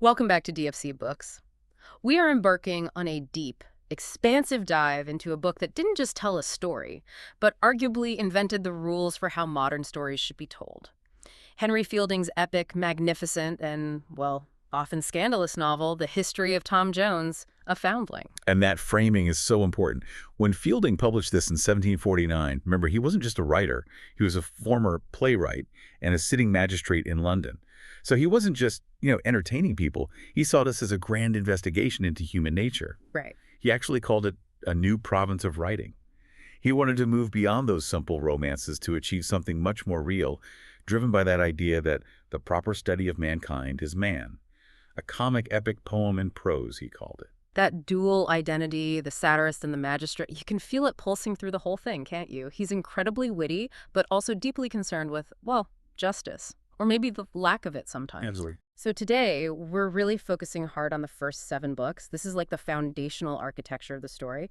Welcome back to DFC Books. We are embarking on a deep, expansive dive into a book that didn't just tell a story, but arguably invented the rules for how modern stories should be told. Henry Fielding's epic, magnificent, and, well, often scandalous novel, The History of Tom Jones, A Foundling. And that framing is so important. When Fielding published this in 1749, remember, he wasn't just a writer. He was a former playwright and a sitting magistrate in London. So he wasn't just, entertaining people. He saw this as a grand investigation into human nature. Right. He actually called it a new province of writing. He wanted to move beyond those simple romances to achieve something much more real, driven by that idea that the proper study of mankind is man. A comic epic poem in prose, he called it. That dual identity, the satirist and the magistrate, you can feel it pulsing through the whole thing, can't you? He's incredibly witty, but also deeply concerned with, well, justice. Or maybe the lack of it sometimes. Absolutely. So today, we're really focusing hard on the first 7 books. This is like the foundational architecture of the story.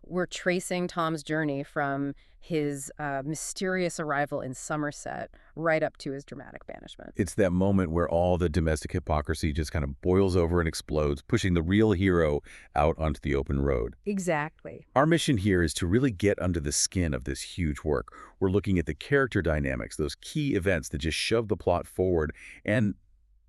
We're tracing Tom's journey from his mysterious arrival in Somerset right up to his dramatic banishment. It's that moment where all the domestic hypocrisy just kind of boils over and explodes, pushing the real hero out onto the open road. Exactly. Our mission here is to really get under the skin of this huge work. We're looking at the character dynamics, those key events that just shove the plot forward, and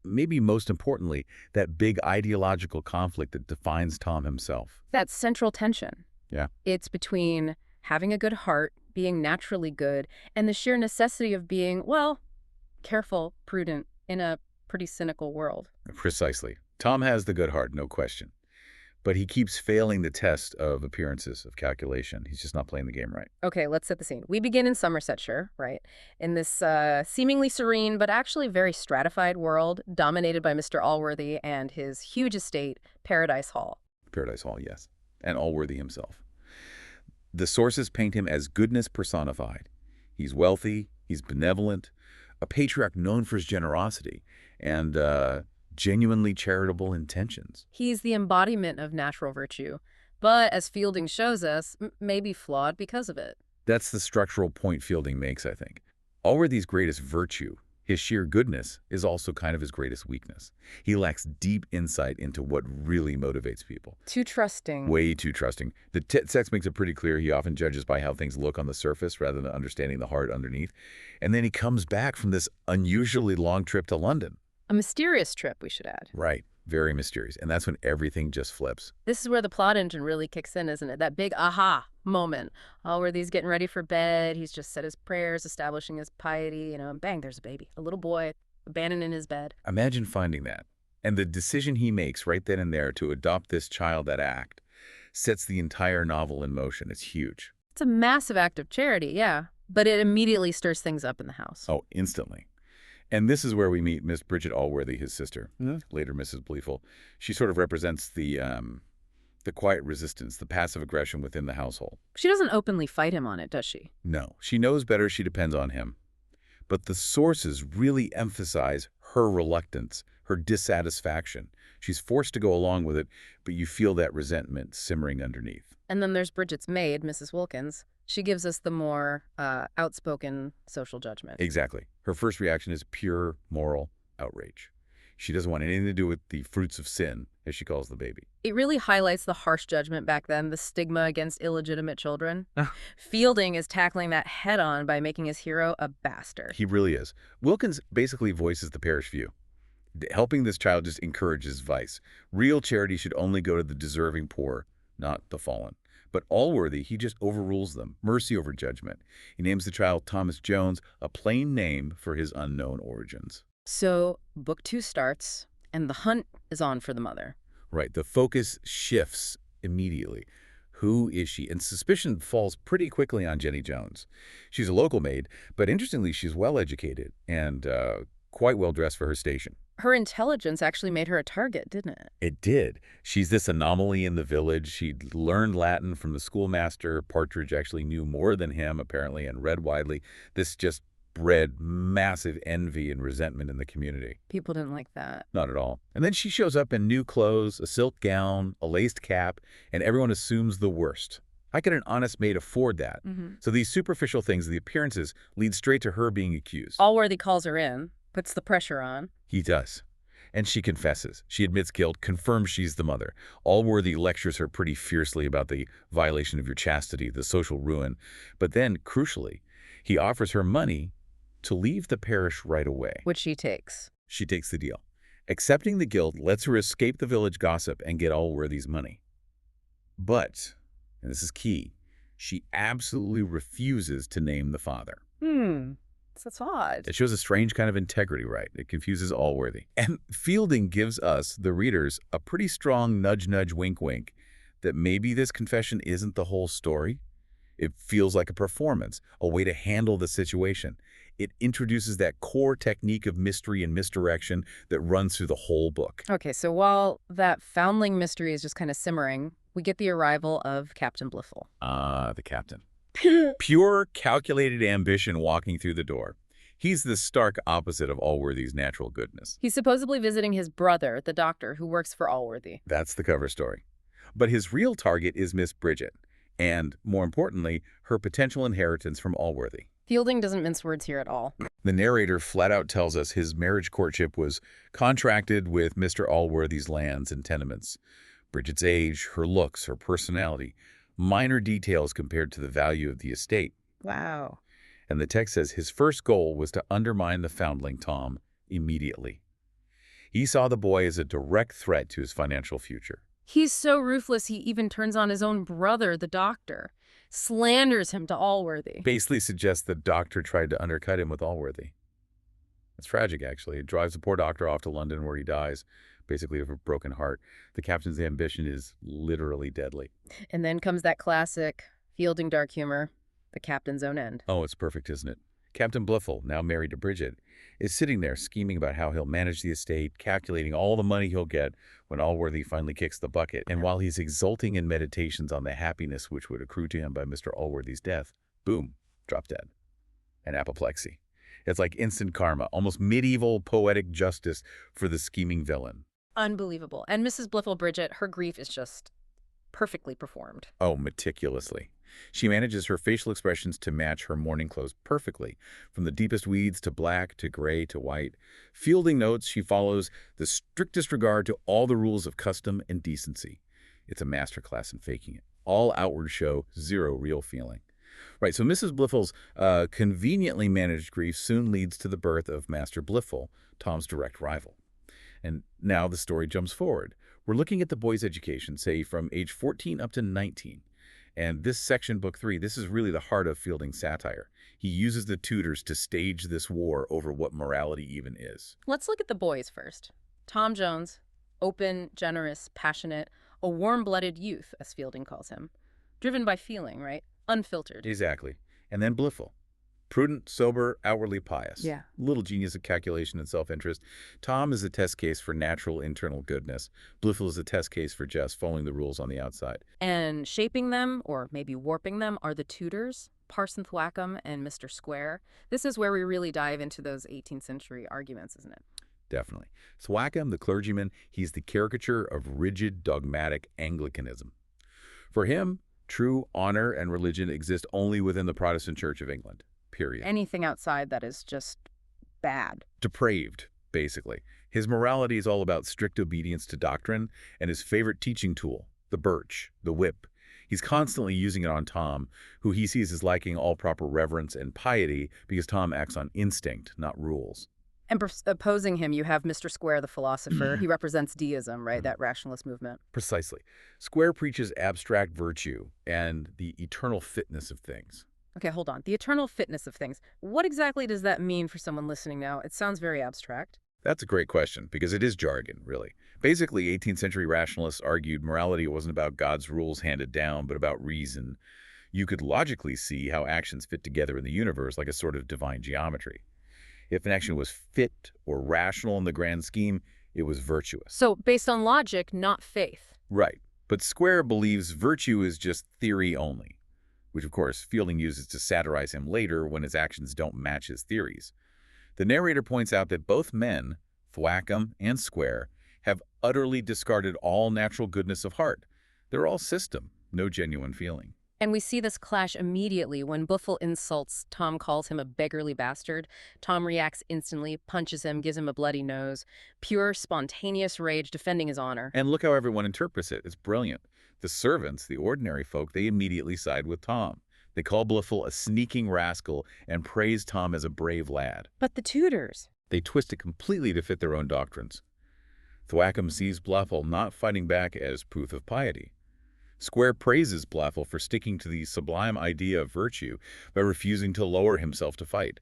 maybe most importantly, that big ideological conflict that defines Tom himself. That central tension. Yeah. It's between having a good heart, being naturally good, and the sheer necessity of being, well, careful, prudent, in a pretty cynical world. Precisely. Tom has the good heart, no question. But he keeps failing the test of appearances, of calculation. He's just not playing the game right. Okay, let's set the scene. We begin in Somersetshire, right? In this seemingly serene but actually very stratified world dominated by Mr. Allworthy and his huge estate, Paradise Hall. Paradise Hall, yes. And Allworthy himself. The sources paint him as goodness personified. He's wealthy, he's benevolent, a patriarch known for his generosity, and genuinely charitable intentions. He's the embodiment of natural virtue, but as Fielding shows us, maybe flawed because of it. That's the structural point Fielding makes, I think. Allworthy's greatest virtue, his sheer goodness, is also kind of his greatest weakness. He lacks deep insight into what really motivates people. Too trusting. Way too trusting. The text makes it pretty clear he often judges by how things look on the surface rather than understanding the heart underneath. And then he comes back from this unusually long trip to London. A mysterious trip, we should add. Right. Very mysterious. And that's when everything just flips. This is where the plot engine really kicks in, isn't it? That big aha moment. Allworthy's getting ready for bed. He's just said his prayers, establishing his piety, and bang, there's a baby. A little boy, abandoned in his bed. Imagine finding that. And the decision he makes right then and there to adopt this child, that act, sets the entire novel in motion. It's huge. It's a massive act of charity, yeah. But it immediately stirs things up in the house. Oh, instantly. And this is where we meet Miss Bridget Allworthy, his sister, later Mrs. Bleeful. She sort of represents the quiet resistance, the passive aggression within the household. She doesn't openly fight him on it, does she? No, she knows better. She depends on him. But the sources really emphasize her reluctance, her dissatisfaction. She's forced to go along with it, but you feel that resentment simmering underneath. And then there's Bridget's maid, Mrs. Wilkins. She gives us the more outspoken social judgment. Exactly. Her first reaction is pure moral outrage. She doesn't want anything to do with the fruits of sin, as she calls the baby. It really highlights the harsh judgment back then, the stigma against illegitimate children. Fielding is tackling that head-on by making his hero a bastard. He really is. Wilkins basically voices the parish view. Helping this child just encourages vice. Real charity should only go to the deserving poor, not the fallen. But Allworthy, he just overrules them. Mercy over judgment. He names the child Thomas Jones, a plain name for his unknown origins. So, book 2 starts, and the hunt is on for the mother. Right. The focus shifts immediately. Who is she? And suspicion falls pretty quickly on Jenny Jones. She's a local maid, but interestingly, she's well-educated and quite well-dressed for her station. Her intelligence actually made her a target, didn't it? It did. She's this anomaly in the village. She'd learned Latin from the schoolmaster. Partridge actually knew more than him, apparently, and read widely. This just bred massive envy and resentment in the community. People didn't like that. Not at all. And then she shows up in new clothes, a silk gown, a laced cap, and everyone assumes the worst. How could an honest maid afford that? So these superficial things, the appearances, lead straight to her being accused. Allworthy calls her in, puts the pressure on. He does. And she confesses. She admits guilt, confirms she's the mother. Allworthy lectures her pretty fiercely about the violation of your chastity, the social ruin. But then, crucially, he offers her money to leave the parish right away. Which she takes. She takes the deal. Accepting the guilt lets her escape the village gossip and get Allworthy's money. But, and this is key, she absolutely refuses to name the father. That's odd. It shows a strange kind of integrity, right? It confuses Allworthy. And Fielding gives us, the readers, a pretty strong nudge-nudge, wink-wink that maybe this confession isn't the whole story. It feels like a performance, a way to handle the situation. It introduces that core technique of mystery and misdirection that runs through the whole book. Okay, so while that foundling mystery is just kind of simmering, we get the arrival of Captain Bliffle. The captain. Pure, calculated ambition walking through the door. He's the stark opposite of Allworthy's natural goodness. He's supposedly visiting his brother, the doctor, who works for Allworthy. That's the cover story. But his real target is Miss Bridget, and, more importantly, her potential inheritance from Allworthy. Fielding doesn't mince words here at all. The narrator flat out tells us his marriage courtship was contracted with Mr. Allworthy's lands and tenements. Bridget's age, her looks, her personality, minor details compared to the value of the estate. Wow. And the text says his first goal was to undermine the foundling Tom immediately. He saw the boy as a direct threat to his financial future. He's so ruthless he even turns on his own brother, the doctor. Slanders him to Allworthy. Basically suggests the doctor tried to undercut him with Allworthy. It's tragic, actually. It drives the poor doctor off to London where he dies, basically of a broken heart. The captain's ambition is literally deadly. And then comes that classic Fielding dark humor, the captain's own end. Oh, it's perfect, isn't it? Captain Bliffle, now married to Bridget, is sitting there scheming about how he'll manage the estate, calculating all the money he'll get when Allworthy finally kicks the bucket. And while he's exulting in meditations on the happiness which would accrue to him by Mr. Allworthy's death, boom, drop dead. And apoplexy. It's like instant karma, almost medieval poetic justice for the scheming villain. Unbelievable. And Mrs. Bliffle Bridget, her grief is just perfectly performed. Oh, meticulously. She manages her facial expressions to match her mourning clothes perfectly, from the deepest weeds to black to gray to white. Fielding notes she follows the strictest regard to all the rules of custom and decency. It's a masterclass in faking it. All outward show, zero real feeling. Right, so Mrs. Bliffle's conveniently managed grief soon leads to the birth of Master Bliffle, Tom's direct rival. And now the story jumps forward. We're looking at the boy's education, say from age 14 up to 19. And this section, Book 3, this is really the heart of Fielding's satire. He uses the tutors to stage this war over what morality even is. Let's look at the boys first. Tom Jones, open, generous, passionate, a warm-blooded youth, as Fielding calls him. Driven by feeling, right? Unfiltered. Exactly. And then Bliffle. Prudent, sober, outwardly pious. Yeah. Little genius of calculation and self-interest. Tom is a test case for natural internal goodness. Bliffle is a test case for just following the rules on the outside. And shaping them, or maybe warping them, are the tutors, Parson Thwackum and Mr. Square. This is where we really dive into those 18th century arguments, isn't it? Definitely. Thwackum, the clergyman, he's the caricature of rigid, dogmatic Anglicanism. For him, true honor and religion exist only within the Protestant Church of England. Period. Anything outside that is just bad. Depraved, basically. His morality is all about strict obedience to doctrine and his favorite teaching tool, the birch, the whip. He's constantly using it on Tom, who he sees as lacking all proper reverence and piety because Tom acts on instinct, not rules. And opposing him, you have Mr. Square, the philosopher. He represents deism, right? That rationalist movement. Precisely. Square preaches abstract virtue and the eternal fitness of things. Okay, hold on. The eternal fitness of things. What exactly does that mean for someone listening now? It sounds very abstract. That's a great question, because it is jargon, really. Basically, 18th century rationalists argued morality wasn't about God's rules handed down, but about reason. You could logically see how actions fit together in the universe like a sort of divine geometry. If an action was fit or rational in the grand scheme, it was virtuous. So, based on logic, not faith. Right. But Square believes virtue is just theory only, which of course Fielding uses to satirize him later when his actions don't match his theories. The narrator points out that both men, Thwackum and Square, have utterly discarded all natural goodness of heart. They're all system, no genuine feeling. And we see this clash immediately when Buffel insults Tom, calls him a beggarly bastard. Tom reacts instantly, punches him, gives him a bloody nose. Pure, spontaneous rage defending his honor. And look how everyone interprets it. It's brilliant. The servants, the ordinary folk, they immediately side with Tom. They call Blifil a sneaking rascal and praise Tom as a brave lad. But the tutors. They twist it completely to fit their own doctrines. Thwackum sees Blifil not fighting back as proof of piety. Square praises Blifil for sticking to the sublime idea of virtue by refusing to lower himself to fight.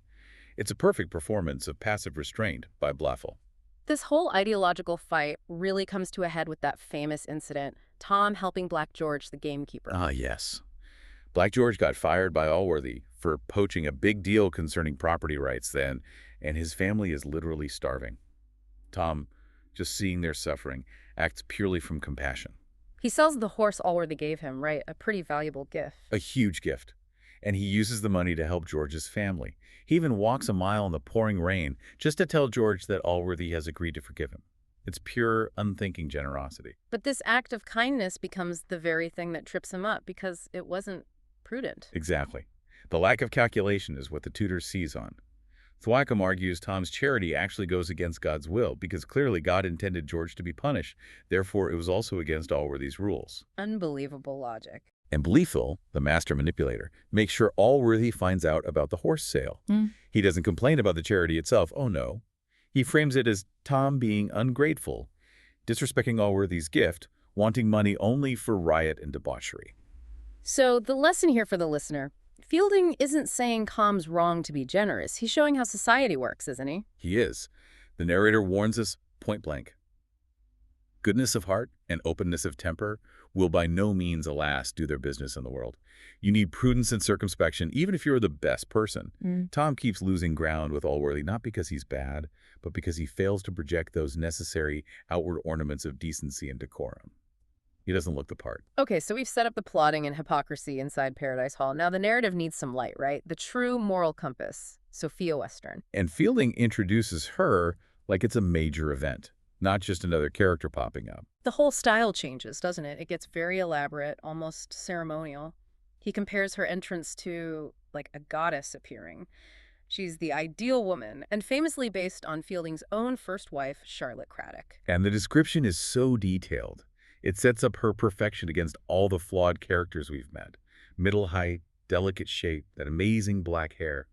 It's a perfect performance of passive restraint by Blifil. This whole ideological fight really comes to a head with that famous incident, Tom helping Black George, the gamekeeper. Ah, yes. Black George got fired by Allworthy for poaching a big deal concerning property rights then, and his family is literally starving. Tom, just seeing their suffering, acts purely from compassion. He sells the horse Allworthy gave him, right? A pretty valuable gift. A huge gift. And he uses the money to help George's family. He even walks a mile in the pouring rain just to tell George that Allworthy has agreed to forgive him. It's pure, unthinking generosity. But this act of kindness becomes the very thing that trips him up because it wasn't prudent. Exactly. The lack of calculation is what the tutor seize on. Thwackum argues Tom's charity actually goes against God's will because clearly God intended George to be punished. Therefore, it was also against Allworthy's rules. Unbelievable logic. And Blifil, the master manipulator, makes sure Allworthy finds out about the horse sale. He doesn't complain about the charity itself. Oh, no. He frames it as Tom being ungrateful, disrespecting Allworthy's gift, wanting money only for riot and debauchery. So the lesson here for the listener, Fielding isn't saying Tom's wrong to be generous. He's showing how society works, isn't he? He is. The narrator warns us point blank. Goodness of heart and openness of temper will by no means, alas, do their business in the world. You need prudence and circumspection, even if you're the best person. Tom keeps losing ground with Allworthy, not because he's bad, but because he fails to project those necessary outward ornaments of decency and decorum. He doesn't look the part. Okay, so we've set up the plotting and hypocrisy inside Paradise Hall. Now the narrative needs some light, right? The true moral compass, Sophia Western. And Fielding introduces her like it's a major event, not just another character popping up. The whole style changes, doesn't it? It gets very elaborate, almost ceremonial. He compares her entrance to, like, a goddess appearing. She's the ideal woman, and famously based on Fielding's own first wife, Charlotte Craddock. And the description is so detailed. It sets up her perfection against all the flawed characters we've met. Middle height, delicate shape, that amazing black hair.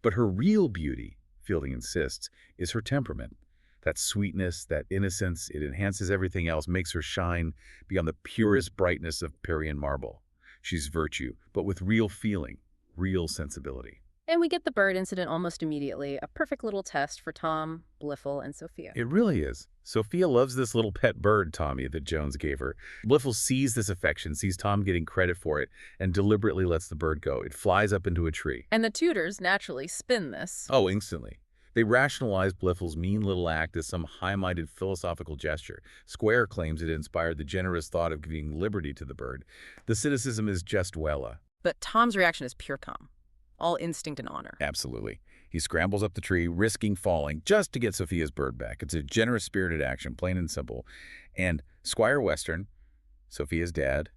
But her real beauty, Fielding insists, is her temperament. That sweetness, that innocence, it enhances everything else, makes her shine beyond the purest brightness of Parian marble. She's virtue, but with real feeling, real sensibility. And we get the bird incident almost immediately, a perfect little test for Tom, Blifil, and Sophia. It really is. Sophia loves this little pet bird, Tommy, that Jones gave her. Blifil sees this affection, sees Tom getting credit for it, and deliberately lets the bird go. It flies up into a tree. And the tutors naturally spin this. Oh, instantly. They rationalize Blifil's mean little act as some high-minded philosophical gesture. Square claims it inspired the generous thought of giving liberty to the bird. The cynicism is just Wella. But Tom's reaction is pure calm. All instinct and honor. Absolutely. He scrambles up the tree, risking falling, just to get Sophia's bird back. It's a generous-spirited action, plain and simple. And Squire Western, Sophia's dad,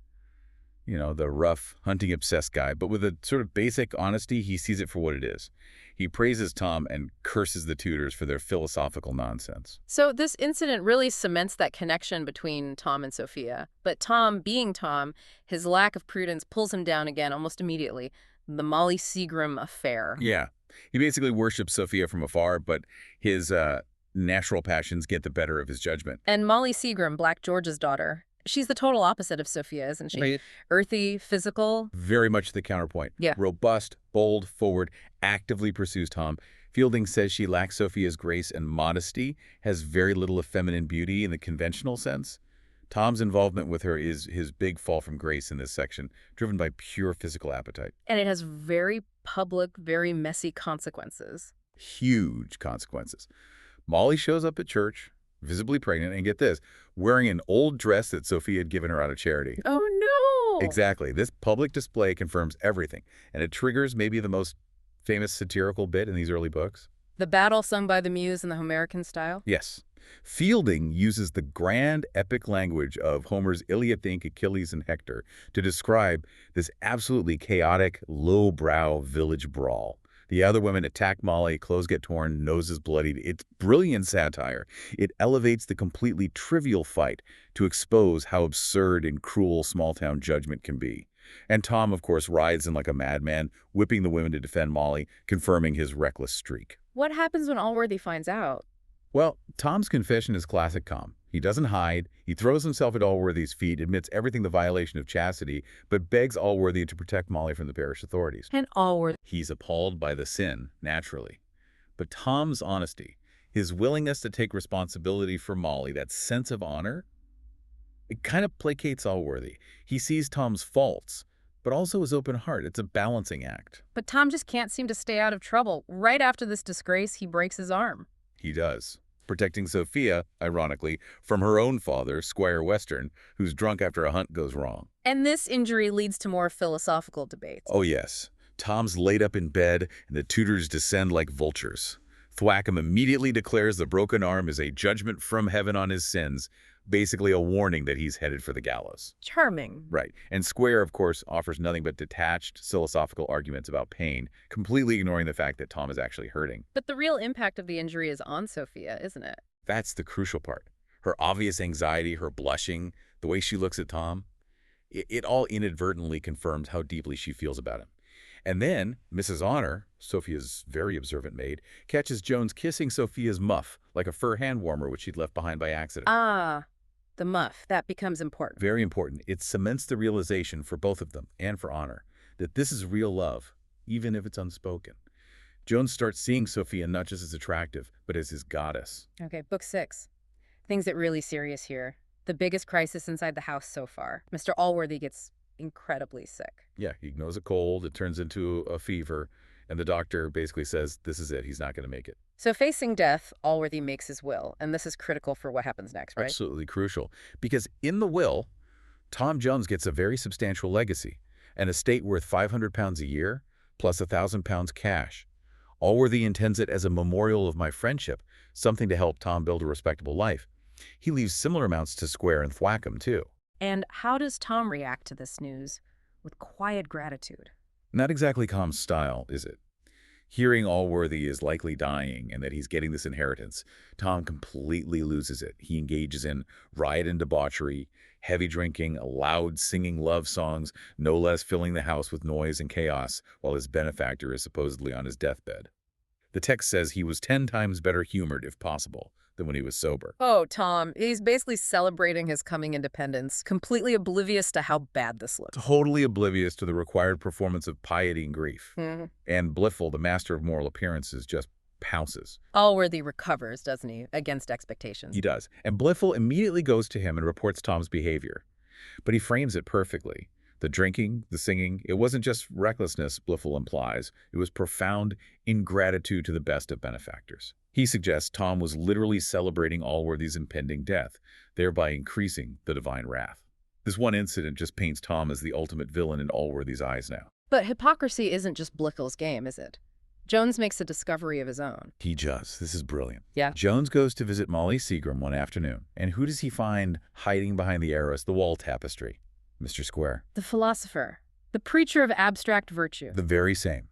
you know, the rough, hunting-obsessed guy, but with a sort of basic honesty, he sees it for what it is. He praises Tom and curses the tutors for their philosophical nonsense. So this incident really cements that connection between Tom and Sophia. But Tom, being Tom, his lack of prudence pulls him down again almost immediately. The Molly Seagram affair. Yeah. He basically worships Sophia from afar, but his natural passions get the better of his judgment. And Molly Seagram, Black George's daughter, she's the total opposite of Sophia, isn't she? Right. Earthy, physical. Very much the counterpoint. Yeah. Robust, bold, forward, actively pursues Tom. Fielding says she lacks Sophia's grace and modesty, has very little of feminine beauty in the conventional sense. Tom's involvement with her is his big fall from grace in this section, driven by pure physical appetite. And it has very public, very messy consequences. Huge consequences. Molly shows up at church, visibly pregnant, and get this, wearing an old dress that Sophia had given her out of charity. Oh, no! Exactly. This public display confirms everything, and it triggers maybe the most famous satirical bit in these early books. The battle sung by the muse in the Homerican style? Yes. Fielding uses the grand epic language of Homer's Iliad, think Achilles and Hector, to describe this absolutely chaotic, low-brow village brawl. The other women attack Molly, clothes get torn, noses bloodied. It's brilliant satire. It elevates the completely trivial fight to expose how absurd and cruel small-town judgment can be. And Tom, of course, rides in like a madman, whipping the women to defend Molly, confirming his reckless streak. What happens when Allworthy finds out? Well, Tom's confession is classic Tom. He doesn't hide. He throws himself at Allworthy's feet, admits everything the violation of chastity, but begs Allworthy to protect Molly from the parish authorities. And Allworthy. He's appalled by the sin, naturally. But Tom's honesty, his willingness to take responsibility for Molly, that sense of honor, it kind of placates Allworthy. He sees Tom's faults, but also his open heart. It's a balancing act. But Tom just can't seem to stay out of trouble. Right after this disgrace, he breaks his arm. He does. Protecting Sophia, ironically, from her own father, Squire Western, who's drunk after a hunt goes wrong. And this injury leads to more philosophical debates. Oh, yes. Tom's laid up in bed, and the tutors descend like vultures. Thwackum immediately declares the broken arm is a judgment from heaven on his sins, basically a warning that he's headed for the gallows. Charming. Right. And Square, of course, offers nothing but detached, philosophical arguments about pain, completely ignoring the fact that Tom is actually hurting. But the real impact of the injury is on Sophia, isn't it? That's the crucial part. Her obvious anxiety, her blushing, the way she looks at Tom, it all inadvertently confirms how deeply she feels about him. And then Mrs. Honor, Sophia's very observant maid, catches Jones kissing Sophia's muff, like a fur hand warmer which she'd left behind by accident. Ah, the muff. That becomes important. Very important. It cements the realization for both of them, and for Honor, that this is real love, even if it's unspoken. Jones starts seeing Sophia not just as attractive, but as his goddess. Okay, book 6. Things get really serious here. The biggest crisis inside the house so far. Mr. Allworthy gets incredibly sick. Yeah, he knows a cold, it turns into a fever, and the doctor basically says this is it, he's not going to make it. So facing death, Allworthy makes his will, and this is critical for what happens next, right? Absolutely crucial, because in the will, Tom Jones gets a very substantial legacy, an estate worth £500 a year, plus £1,000 cash. Allworthy intends it as a memorial of my friendship, something to help Tom build a respectable life. He leaves similar amounts to Square and Thwackum, too. And how does Tom react to this news? With quiet gratitude. Not exactly Tom's style, is it? Hearing Allworthy is likely dying and that he's getting this inheritance, Tom completely loses it. He engages in riot and debauchery, heavy drinking, loud singing love songs, no less filling the house with noise and chaos, while his benefactor is supposedly on his deathbed. The text says he was 10 times better humored, if possible, than when he was sober. Oh, Tom, he's basically celebrating his coming independence, completely oblivious to how bad this looks. Totally oblivious to the required performance of piety and grief. Mhm. And Blifil, the master of moral appearances, just pounces. Allworthy recovers, doesn't he, against expectations? He does. And Blifil immediately goes to him and reports Tom's behavior. But he frames it perfectly. The drinking, the singing, it wasn't just recklessness, Blifil implies. It was profound ingratitude to the best of benefactors. He suggests Tom was literally celebrating Allworthy's impending death, thereby increasing the divine wrath. This one incident just paints Tom as the ultimate villain in Allworthy's eyes now. But hypocrisy isn't just Blifil's game, is it? Jones makes a discovery of his own. He does. This is brilliant. Yeah. Jones goes to visit Molly Seagram one afternoon, and who does he find hiding behind the arras, the wall tapestry? Mr. Square. The philosopher. The preacher of abstract virtue. The very same.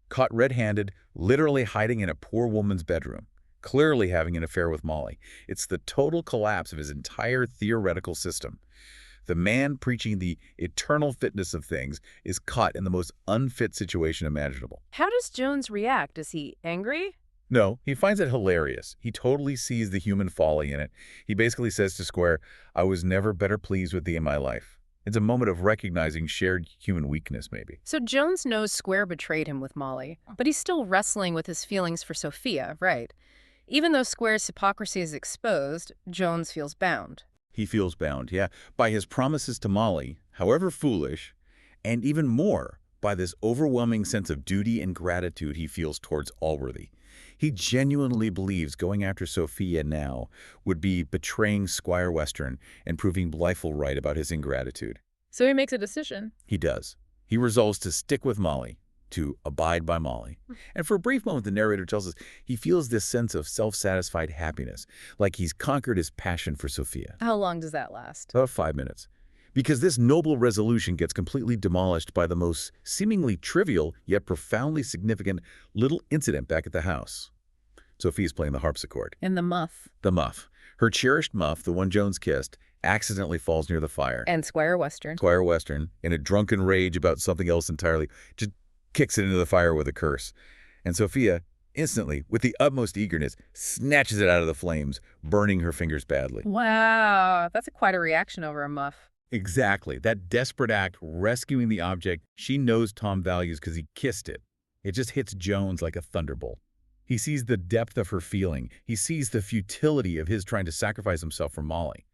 Caught red-handed, literally hiding in a poor woman's bedroom, clearly having an affair with Molly. It's the total collapse of his entire theoretical system. The man preaching the eternal fitness of things is caught in the most unfit situation imaginable. How does Jones react? Is he angry? No, he finds it hilarious. He totally sees the human folly in it. He basically says to Square, I was never better pleased with thee in my life. It's a moment of recognizing shared human weakness, maybe. So Jones knows Square betrayed him with Molly, but he's still wrestling with his feelings for Sophia, right? Even though Square's hypocrisy is exposed, Jones feels bound. He feels bound, yeah, by his promises to Molly, however foolish, and even more by this overwhelming sense of duty and gratitude he feels towards Allworthy. He genuinely believes going after Sophia now would be betraying Squire Western and proving Blifil right about his ingratitude. So he makes a decision. He does. He resolves to stick with Molly, to abide by Molly. And for a brief moment, the narrator tells us he feels this sense of self-satisfied happiness, like he's conquered his passion for Sophia. How long does that last? About 5 minutes. Because this noble resolution gets completely demolished by the most seemingly trivial yet profoundly significant little incident back at the house. Sophia's playing the harpsichord. And the muff. The muff. Her cherished muff, the one Jones kissed, accidentally falls near the fire. And Squire Western. Squire Western, in a drunken rage about something else entirely, just kicks it into the fire with a curse. And Sophia, instantly, with the utmost eagerness, snatches it out of the flames, burning her fingers badly. Wow, that's quite a reaction over a muff. Exactly. That desperate act, rescuing the object she knows Tom values because he kissed it. It just hits Jones like a thunderbolt. He sees the depth of her feeling. He sees the futility of his trying to sacrifice himself for Molly.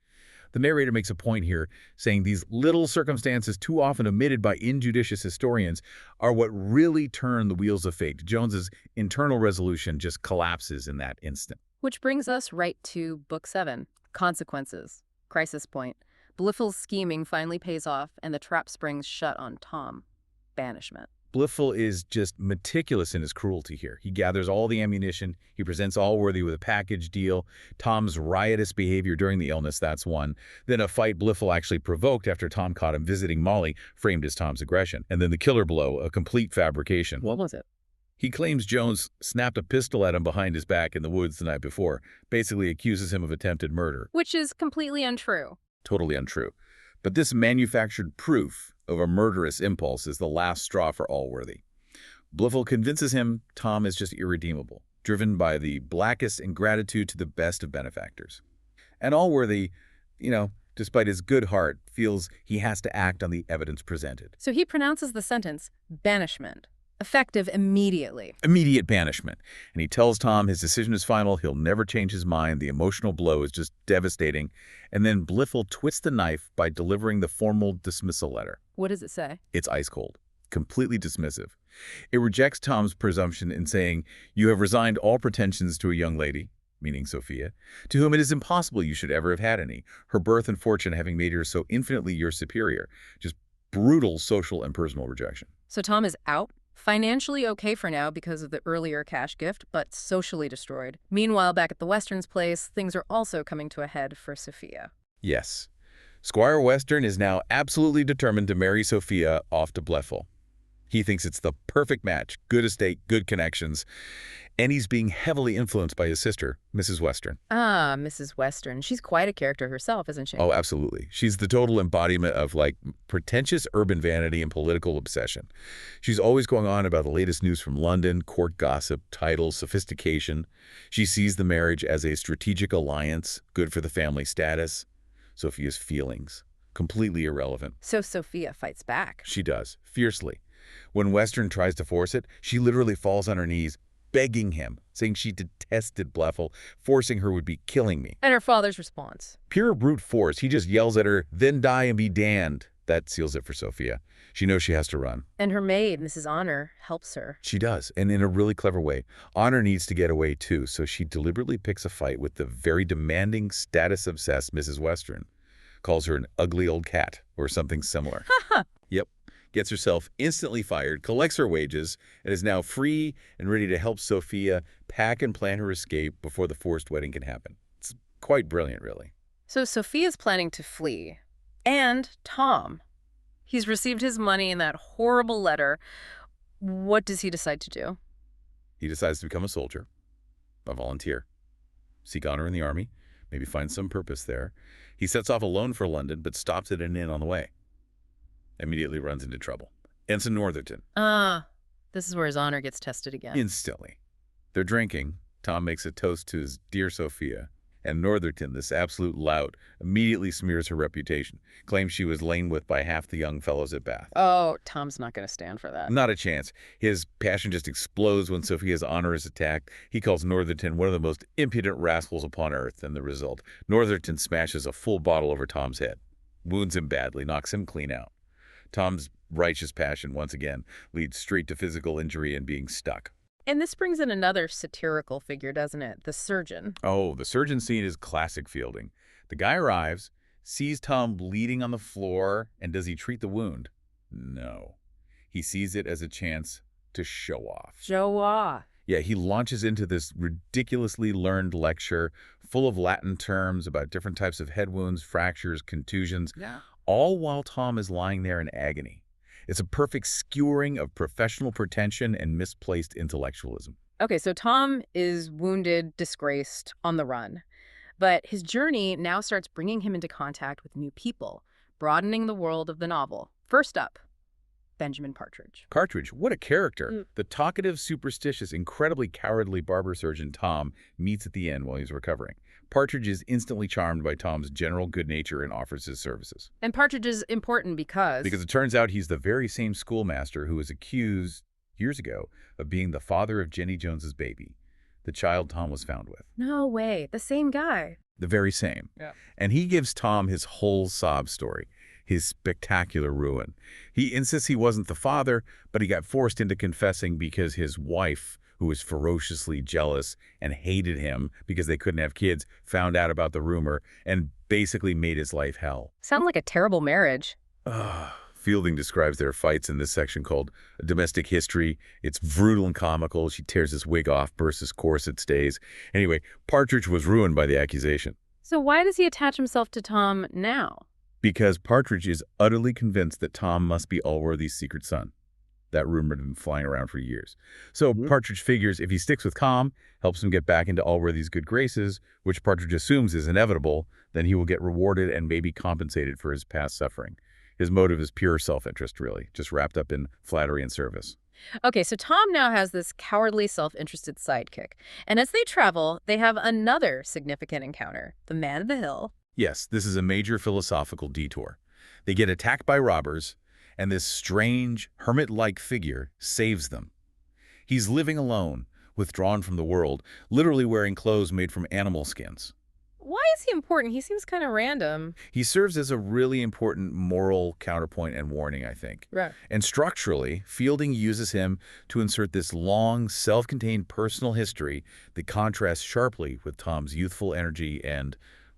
The narrator makes a point here, saying these little circumstances too often omitted by injudicious historians are what really turn the wheels of fate. Jones's internal resolution just collapses in that instant. Which brings us right to Book 7, Consequences, Crisis Point. Blifil's scheming finally pays off, and the trap springs shut on Tom. Banishment. Blifil is just meticulous in his cruelty here. He gathers all the ammunition. He presents Allworthy with a package deal. Tom's riotous behavior during the illness, that's one. Then a fight Blifil actually provoked after Tom caught him visiting Molly, framed as Tom's aggression. And then the killer blow, a complete fabrication. What was it? He claims Jones snapped a pistol at him behind his back in the woods the night before, basically accuses him of attempted murder. Which is completely untrue. Totally untrue. But this manufactured proof of a murderous impulse is the last straw for Allworthy. Blifil convinces him Tom is just irredeemable, driven by the blackest ingratitude to the best of benefactors. And Allworthy, despite his good heart, feels he has to act on the evidence presented. So he pronounces the sentence, banishment, effective immediately. Immediate banishment. And he tells Tom his decision is final, he'll never change his mind, the emotional blow is just devastating. And then Blifil twists the knife by delivering the formal dismissal letter. What does it say? It's ice cold, completely dismissive. It rejects Tom's presumption in saying, you have resigned all pretensions to a young lady, meaning Sophia, to whom it is impossible you should ever have had any, her birth and fortune having made her so infinitely your superior. Just brutal social and personal rejection. So Tom is out? Financially okay for now because of the earlier cash gift, but socially destroyed. Meanwhile, back at the Western's place, things are also coming to a head for Sophia. Yes. Squire Western is now absolutely determined to marry Sophia off to Blifil. He thinks it's the perfect match, good estate, good connections, and he's being heavily influenced by his sister, Mrs. Western. Ah, Mrs. Western. She's quite a character herself, isn't she? Oh, absolutely. She's the total embodiment of, pretentious urban vanity and political obsession. She's always going on about the latest news from London, court gossip, titles, sophistication. She sees the marriage as a strategic alliance, good for the family status. Sophia's feelings, completely irrelevant. So Sophia fights back. She does, fiercely. When Western tries to force it, she literally falls on her knees, begging him, saying she detested Blifil, forcing her would be killing me. And her father's response? Pure brute force. He just yells at her, then die and be damned. That seals it for Sophia. She knows she has to run. And her maid, Mrs. Honor, helps her. She does, and in a really clever way. Honor needs to get away too, so she deliberately picks a fight with the very demanding, status-obsessed Mrs. Western. Calls her an ugly old cat, or something similar. Yep. Gets herself instantly fired, collects her wages, and is now free and ready to help Sophia pack and plan her escape before the forced wedding can happen. It's quite brilliant, really. So Sophia's planning to flee. And Tom. He's received his money in that horrible letter. What does he decide to do? He decides to become a soldier, a volunteer, seek honor in the army, maybe find some purpose there. He sets off alone for London, but stops at an inn on the way. Immediately runs into trouble. Ensign Northerton. This is where his honor gets tested again. Instantly. They're drinking. Tom makes a toast to his dear Sophia. And Northerton, this absolute lout, immediately smears her reputation, claims she was lain with by half the young fellows at Bath. Oh, Tom's not going to stand for that. Not a chance. His passion just explodes when Sophia's honor is attacked. He calls Northerton one of the most impudent rascals upon earth, and the result, Northerton smashes a full bottle over Tom's head, wounds him badly, knocks him clean out. Tom's righteous passion, once again, leads straight to physical injury and being stuck. And this brings in another satirical figure, doesn't it? The surgeon. Oh, the surgeon scene is classic Fielding. The guy arrives, sees Tom bleeding on the floor, and does he treat the wound? No. He sees it as a chance to show off. Joa. Yeah, he launches into this ridiculously learned lecture full of Latin terms about different types of head wounds, fractures, contusions, Yeah. all while Tom is lying there in agony. It's a perfect skewering of professional pretension and misplaced intellectualism. Okay, so Tom is wounded, disgraced, on the run. But his journey now starts bringing him into contact with new people, broadening the world of the novel. First up, Benjamin Partridge. Partridge, what a character. The talkative, superstitious, incredibly cowardly barber surgeon Tom meets at the end while he's recovering. Partridge is instantly charmed by Tom's general good nature and offers his services. And Partridge is important because... Because it turns out he's the very same schoolmaster who was accused years ago of being the father of Jenny Jones's baby, the child Tom was found with. No way, the same guy. The very same. Yeah. And he gives Tom his whole sob story, his spectacular ruin. He insists he wasn't the father, but he got forced into confessing because his wife, who was ferociously jealous and hated him because they couldn't have kids, found out about the rumor and basically made his life hell. Sounds like a terrible marriage. Fielding describes their fights in this section called Domestic History. It's brutal and comical. She tears his wig off, bursts his corset stays. Anyway, Partridge was ruined by the accusation. So why does he attach himself to Tom now? Because Partridge is utterly convinced that Tom must be Allworthy's secret son. That rumor had been flying around for years. So Partridge figures if he sticks with Tom, helps him get back into Allworthy's good graces, which Partridge assumes is inevitable, then he will get rewarded and maybe compensated for his past suffering. His motive is pure self-interest, really, just wrapped up in flattery and service. Okay, so Tom now has this cowardly, self-interested sidekick. And as they travel, they have another significant encounter, the Man of the Hill. Yes, this is a major philosophical detour. They get attacked by robbers, and this strange, hermit-like figure saves them. He's living alone, withdrawn from the world, literally wearing clothes made from animal skins. Why is he important? He seems kind of random. He serves as a really important moral counterpoint and warning, I think. Right. And structurally, Fielding uses him to insert this long, self-contained personal history that contrasts sharply with Tom's youthful energy and,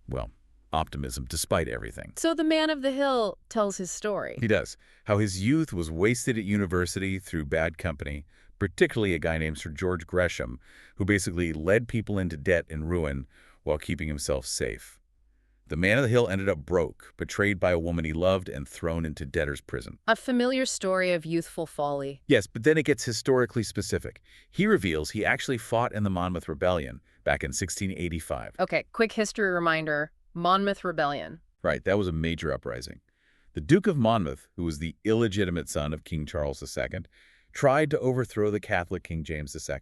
well, optimism despite everything. So the Man of the Hill tells his story. He does. How his youth was wasted at university through bad company, particularly a guy named Sir George Gresham, who basically led people into debt and ruin while keeping himself safe. The Man of the Hill ended up broke, betrayed by a woman he loved, and thrown into debtor's prison. A familiar story of youthful folly. Yes, but then it gets historically specific. He reveals he actually fought in the Monmouth Rebellion back in 1685. Okay, quick history reminder. Monmouth Rebellion. Right, that was a major uprising. The Duke of Monmouth, who was the illegitimate son of King Charles II, tried to overthrow the Catholic King James II.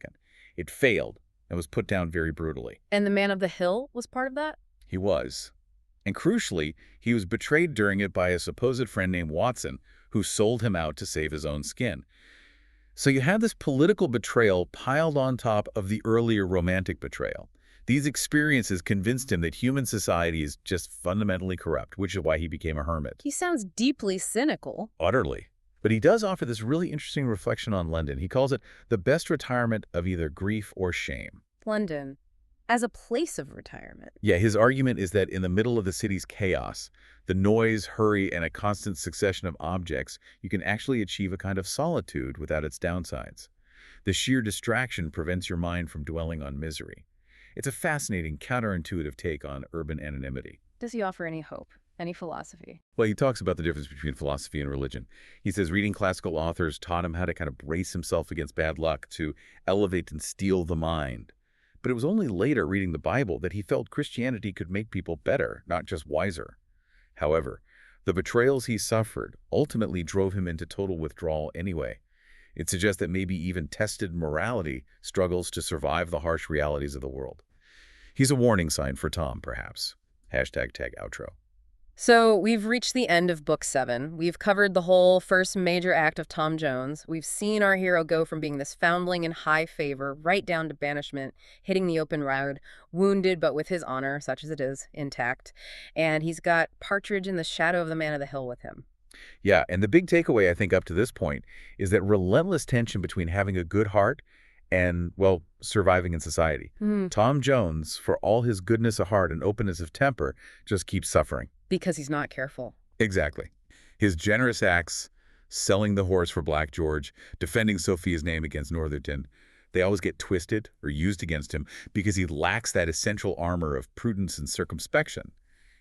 It failed and was put down very brutally. And the Man of the Hill was part of that? He was. And crucially, he was betrayed during it by a supposed friend named Watson, who sold him out to save his own skin. So you have this political betrayal piled on top of the earlier romantic betrayal. These experiences convinced him that human society is just fundamentally corrupt, which is why he became a hermit. He sounds deeply cynical. Utterly. But he does offer this really interesting reflection on London. He calls it the best retirement of either grief or shame. London, as a place of retirement. Yeah, his argument is that in the middle of the city's chaos, the noise, hurry, and a constant succession of objects, you can actually achieve a kind of solitude without its downsides. The sheer distraction prevents your mind from dwelling on misery. It's a fascinating, counterintuitive take on urban anonymity. Does he offer any hope? Any philosophy? Well, he talks about the difference between philosophy and religion. He says reading classical authors taught him how to kind of brace himself against bad luck, to elevate and steel the mind. But it was only later, reading the Bible, that he felt Christianity could make people better, not just wiser. However, the betrayals he suffered ultimately drove him into total withdrawal anyway. It suggests that maybe even tested morality struggles to survive the harsh realities of the world. He's a warning sign for Tom, perhaps. #tag outro. So we've reached the end of Book 7. We've covered the whole first major act of Tom Jones. We've seen our hero go from being this foundling in high favor right down to banishment, hitting the open road, wounded but with his honor, such as it is, intact. And he's got Partridge in the shadow of the Man of the Hill with him. Yeah, and the big takeaway, I think, up to this point is that relentless tension between having a good heart and, well, surviving in society. Tom Jones, for all his goodness of heart and openness of temper, just keeps suffering. Because he's not careful. Exactly. His generous acts selling the horse for Black George, defending Sophia's name against Northerton. They always get twisted or used against him because he lacks that essential armor of prudence and circumspection.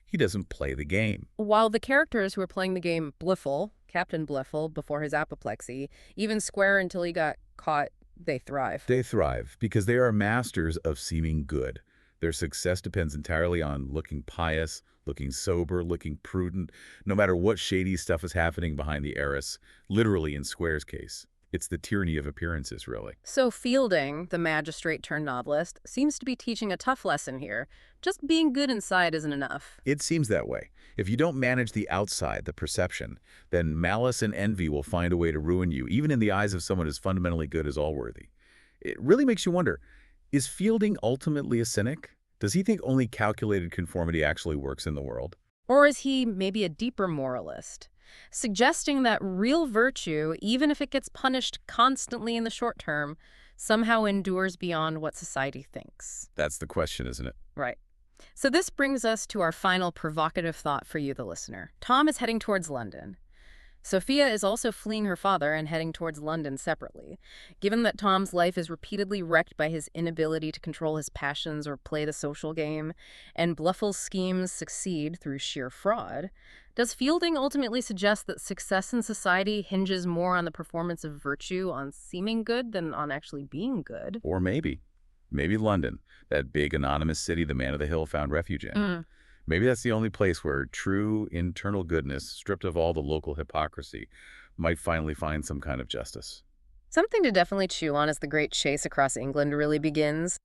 He doesn't play the game. While the characters who were playing the game Bliffle, Captain Bliffle, before his apoplexy, even square until he got caught, they thrive. They thrive because they are masters of seeming good. Their success depends entirely on looking pious, looking sober, looking prudent, no matter what shady stuff is happening behind the arras, literally in Square's case. It's the tyranny of appearances, really. So Fielding, the magistrate turned novelist, seems to be teaching a tough lesson here. Just being good inside isn't enough. It seems that way. If you don't manage the outside, the perception, then malice and envy will find a way to ruin you, even in the eyes of someone as fundamentally good as Allworthy. It really makes you wonder, is Fielding ultimately a cynic? Does he think only calculated conformity actually works in the world? Or is he maybe a deeper moralist, suggesting that real virtue, even if it gets punished constantly in the short term, somehow endures beyond what society thinks? That's the question, isn't it? Right. So this brings us to our final provocative thought for you, the listener. Tom is heading towards London. Sophia is also fleeing her father and heading towards London separately. Given that Tom's life is repeatedly wrecked by his inability to control his passions or play the social game, and Bluffle's schemes succeed through sheer fraud, does Fielding ultimately suggest that success in society hinges more on the performance of virtue, on seeming good, than on actually being good? Or maybe London, that big anonymous city the man of the hill found refuge in. Maybe that's the only place where true internal goodness, stripped of all the local hypocrisy, might finally find some kind of justice. Something to definitely chew on as the great chase across England really begins.